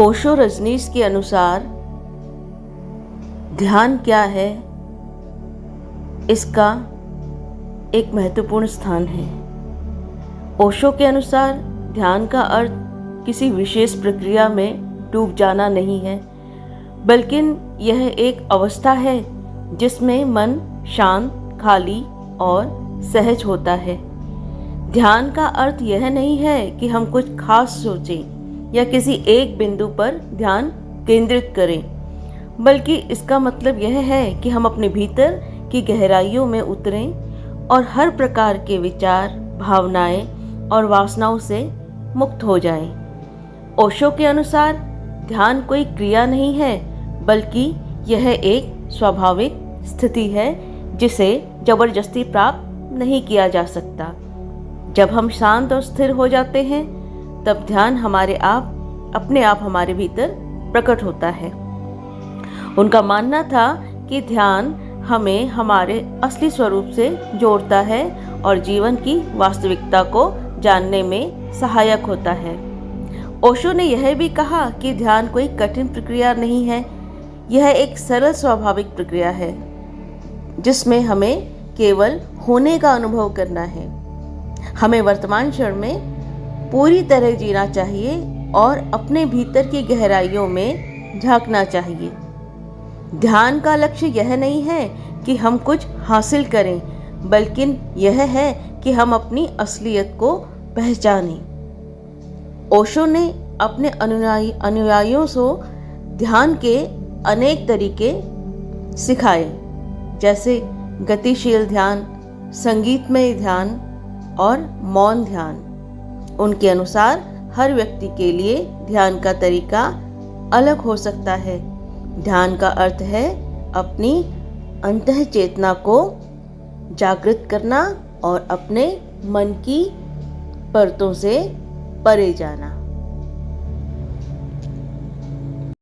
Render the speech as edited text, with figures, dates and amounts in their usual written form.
ओशो रजनीश के अनुसार ध्यान क्या है, इसका एक महत्वपूर्ण स्थान है। ओशो के अनुसार ध्यान का अर्थ किसी विशेष प्रक्रिया में डूब जाना नहीं है, बल्कि यह एक अवस्था है जिसमें मन शांत, खाली और सहज होता है। ध्यान का अर्थ यह नहीं है कि हम कुछ खास सोचें या किसी एक बिंदु पर ध्यान केंद्रित करें, बल्कि इसका मतलब यह है कि हम अपने भीतर की गहराइयों में उतरें और हर प्रकार के विचार, भावनाएं और वासनाओं से मुक्त हो जाएं। ओशो के अनुसार ध्यान कोई क्रिया नहीं है, बल्कि यह एक स्वाभाविक स्थिति है जिसे जबरदस्ती प्राप्त नहीं किया जा सकता। जब हम शांत और स्थिर हो जाते हैं, तब ध्यान अपने आप हमारे भीतर प्रकट होता है। उनका मानना था कि ध्यान हमें हमारे असली स्वरूप से जोड़ता है और जीवन की वास्तविकता को जानने में सहायक होता है। ओशो ने यह भी कहा कि ध्यान कोई कठिन प्रक्रिया नहीं है, यह एक सरल स्वाभाविक प्रक्रिया है जिसमें हमें केवल होने का अनुभव करना है। हमें वर्तमान क्षण में पूरी तरह जीना चाहिए और अपने भीतर की गहराइयों में झांकना चाहिए। ध्यान का लक्ष्य यह नहीं है कि हम कुछ हासिल करें, बल्कि यह है कि हम अपनी असलियत को पहचानें। ओशो ने अपने अनुयायियों को ध्यान के अनेक तरीके सिखाए, जैसे गतिशील ध्यान, संगीतमय ध्यान और मौन ध्यान। उनके अनुसार हर व्यक्ति के लिए ध्यान का तरीका अलग हो सकता है। ध्यान का अर्थ है अपनी अंतः चेतना को जागृत करना और अपने मन की परतों से परे जाना।